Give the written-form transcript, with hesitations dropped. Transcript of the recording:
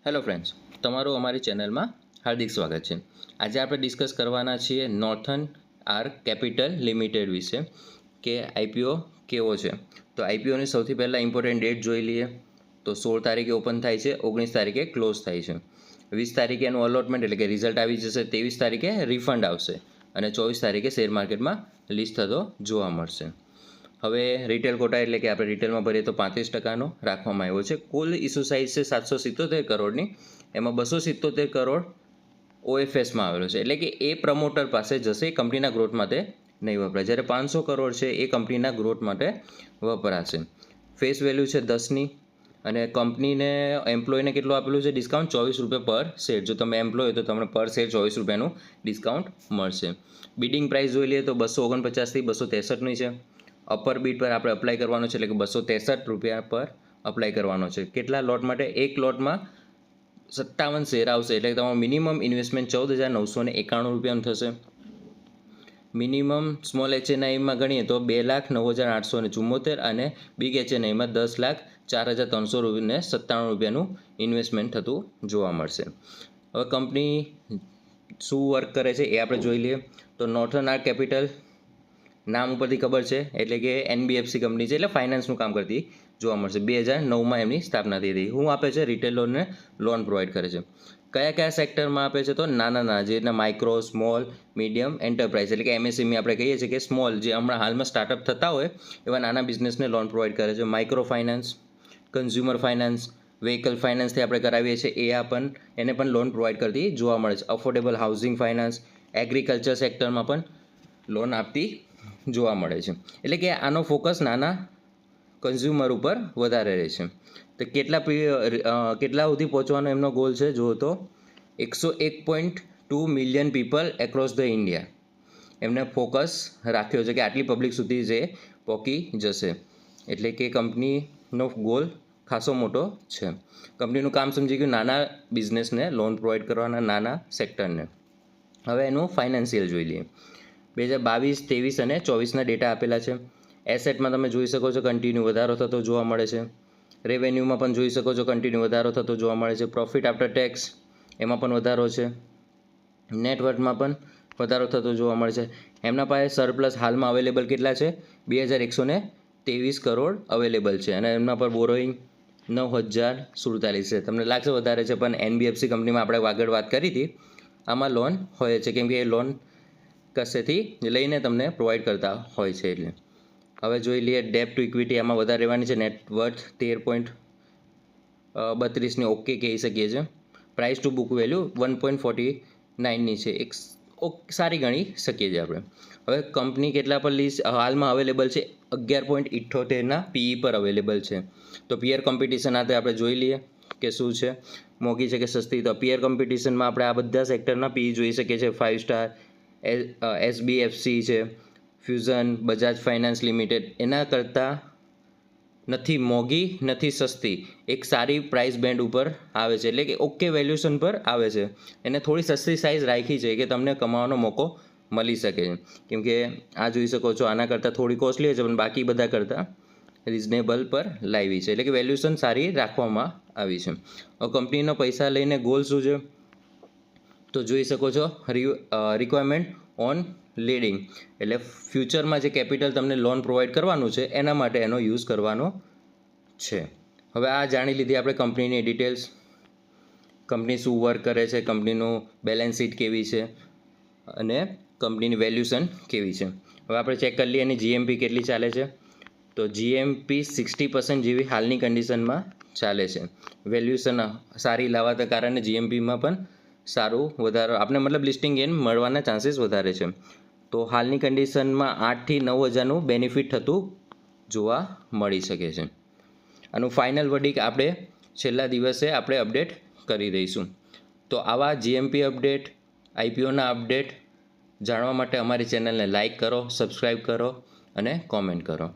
Hello friends, તમારું અમારી ચેનલમાં હાર્દિક સ્વાગત છે. આજે આપણે ડિસ્કસ કરવાના છીએ નોર્થન આર્ક કેપિટલ લિમિટેડ વિશે કે આઈપીઓ કેવો છે. તો આઈપીઓની સૌથી પહેલાં ઇમ્પોર્ટન્ટ ડેટ જોઈ લઈએ. તો 16 તારીખે ઓપન થાય છે, 19 તારીખે ક્લોઝ થાય છે. 20 તારીખે એનું અલોટમેન્ટ એટલે કે રિઝલ્ટ આવી જશે. 23 તારીખે રિફંડ આવશે અને 24 તારીખે શેર માર્કેટમાં લિસ્ટ થતો જોવા મળશે. હવે રિટેલ કોટા એટલે કે આપણે રિટેલમાં ભરીએ તો 35% રાખવામાં આવ્યો છે. કુલ ઇસ્યુ સાઇઝ છે 777 કરોડની. એમાં 277 કરોડ ઓએફએસમાં આવેલો છે, એટલે કે એ પ્રમોટર પાસે જશે, એ કંપનીના ગ્રોથ માટે નહીં વપરાય. જ્યારે 500 કરોડ છે એ કંપનીના ગ્રોથ માટે વપરાશે. ફેસ વેલ્યુ છે 10ની અને કંપનીને એમ્પ્લોયને કેટલું આપેલું છે ડિસ્કાઉન્ટ? 24 રૂપિયા પર શેર. જો તમે એમ્પ્લોય તો તમને પર શેર 24 રૂપિયાનું ડિસ્કાઉન્ટ મળશે. બિડિંગ પ્રાઇસ જોઈ લઈએ તો 249થી 263ની છે. અપર બીટ પર આપણે અપ્લાય કરવાનો છે, એટલે કે 263 રૂપિયા પર અપ્લાય કરવાનો છે. કેટલા લોટ માટે? એક લોટમાં 57 શેર આવશે, એટલે તમારું મિનિમમ ઇન્વેસ્ટમેન્ટ 14,991 રૂપિયાનું થશે. મિનિમમ સ્મોલ એચએનઆઈમાં ગણીએ તો 2,09,874 અને બિગ એચએનઆઈમાં 10,04,397 રૂપિયાનું ઇન્વેસ્ટમેન્ટ થતું જોવા મળશે. હવે કંપની શું વર્ક કરે છે એ આપણે જોઈ લઈએ. તો નોર્થન આર્ક કેપિટલ નામ ઉપરથી ખબર છે, એટલે કે એનબીએફસી કંપની છે, એટલે ફાઇનાન્સનું કામ કરતી જોવા મળશે. 2009માં એમની સ્થાપના થઈ હતી. શું આપે છે? રિટેલ લોનને લોન પ્રોવાઈડ કરે છે. કયા કયા સેક્ટરમાં આપે છે? તો નાના જેના માઇક્રો, સ્મોલ, મીડિયમ એન્ટરપ્રાઇઝ એટલે કે એમએસએમઈ આપણે કહીએ છીએ કે સ્મોલ, જે હમણાં હાલમાં સ્ટાર્ટઅપ થતા હોય એવા નાના બિઝનેસને લોન પ્રોવાઈડ કરે છે. Micro finance, consumer finance, vehicle ફાઇનાન્સથી આપણે કરાવીએ છીએ એને પણ લોન પ્રોવાઈડ કરતી જોવા મળે છે. અફોર્ડેબલ હાઉસિંગ ફાઇનાન્સ, એગ્રીકલ્ચર સેક્ટરમાં પણ લોન આપતી જોવા મળે છે. એટલે કે આનો ફોકસ નાના કન્ઝ્યુમર ઉપર વધારે રહે છે. તો કેટલા સુધી પહોંચવાનો એમનો ગોલ છે? જો તો 101.2 million people across the India એમને ફોકસ રાખ્યો છે કે આટલી પબ્લિક સુધી જે પહોંચી જશે. એટલે કે કંપનીનો ગોલ ખાસો મોટો છે. કંપનીનું કામ સમજી ગયું, નાના બિઝનેસને લોન પ્રોવાઈડ કરવાના, નાના સેક્ટરને. હવે એનું ફાઇનાન્શિયલ જોઈ લઈએ. 2022, 23 અને 24ના ડેટા આપેલા છે. એસેટમાં તમે જોઈ શકો છો કન્ટિન્યુ વધારો થતો જોવા મળે છે. રેવન્યુમાં પણ જોઈ શકો છો કન્ટિન્યુ વધારો થતો જોવા મળે છે. પ્રોફિટ આફ્ટર ટેક્સ એમાં પણ વધારો છે. નેટવર્થમાં પણ વધારો થતો જોવા મળે છે. એમના પાસે સરપ્લસ હાલમાં અવેલેબલ કેટલા છે? 2,123 કરોડ અવેલેબલ છે અને એમના પર બોરોઈંગ 9,047 છે. તમને લાગશે વધારે છે, પણ એનબીએફસી કંપનીમાં આપણે આગળ વાત કરી હતી, આમાં લોન હોય છે, કેમ કે એ લોન કશેથી લઈને તમને પ્રોવાઈડ કરતા હોય છે. એટલે હવે જોઈ લઈએ ડેપ્ટ ટુ ઇક્વિટી, આમાં વધારે રહેવાની છે. નેટવર્થ 13.32ની ઓકે કહી શકીએ છીએ. પ્રાઇસ ટુ બુક વેલ્યુ 1.49ની છે, એક સારી ગણી શકીએ છીએ આપણે. હવે કંપની કેટલા પર લીઝ હાલમાં અવેલેબલ છે? 11.78ના પીઈ પર અવેલેબલ છે. તો પિયર કોમ્પિટિશન આ આપણે જોઈ લઈએ કે શું છે, મોંઘી છે કે સસ્તી. તો પિયર કોમ્પિટિશનમાં આપણે આ બધા સેક્ટરના પીઈ જોઈ શકીએ છીએ. 5 સ્ટાર, એસબીએફસી છે, ફ્યુઝન, બજાજ ફાઇનાન્સ લિમિટેડ એના કરતાં નથી મોંઘી નથી સસ્તી, એક સારી પ્રાઇસ બેન્ડ ઉપર આવે છે, એટલે કે ઓકે વેલ્યુએશન પર આવે છે. એને થોડી સસ્તી સાઇઝ રાખી છે કે તમને કમાવાનો મોકો મળી શકે છે. કેમ કે આ જોઈ શકો છો આના કરતાં થોડી કોસ્ટલી છે, પણ બાકી બધા કરતાં રિઝનેબલ પર લાવી છે, એટલે કે વેલ્યુએશન સારી રાખવામાં આવી છે. હવે કંપનીનો પૈસા લઈને ગોલ શું છે? તો જોઈ શકો છો રિક્વાયરમેન્ટ ઓન લીડિંગ, એટલે ફ્યુચરમાં જે કેપિટલ તમને લોન પ્રોવાઈડ કરવાનું છે એના માટે એનો યુઝ કરવાનો છે. હવે આ જાણી લીધી આપણે કંપનીની ડિટેલ્સ, કંપની શું વર્ક કરે છે, કંપનીનું બેલેન્સ શીટ કેવી છે અને કંપનીની વેલ્યુએશન કેવી છે. હવે આપણે ચેક કરી લઈએ એની જીએમપી કેટલી ચાલે છે. તો જીએમપી 60% જેવી હાલની કન્ડિશનમાં ચાલે છે. વેલ્યુએશન સારી લાવવાના કારણે જીએમપીમાં પણ સારું વધારો આપણે લિસ્ટિંગ ગેઇન મળવાના ચાન્સીસ વધારે છે. તો હાલની કન્ડિશનમાં 8થી 9,000નું બેનિફિટ થતું જોવા મળી શકે છે. આનું ફાઇનલ વર્ડિક આપણે છેલ્લા દિવસે આપણે અપડેટ કરી દઈશું. તો આવા જીએમપી અપડેટ, આઈપીઓના અપડેટ જાણવા માટે અમારી ચેનલને લાઇક કરો, સબસ્ક્રાઈબ કરો અને કોમેન્ટ કરો.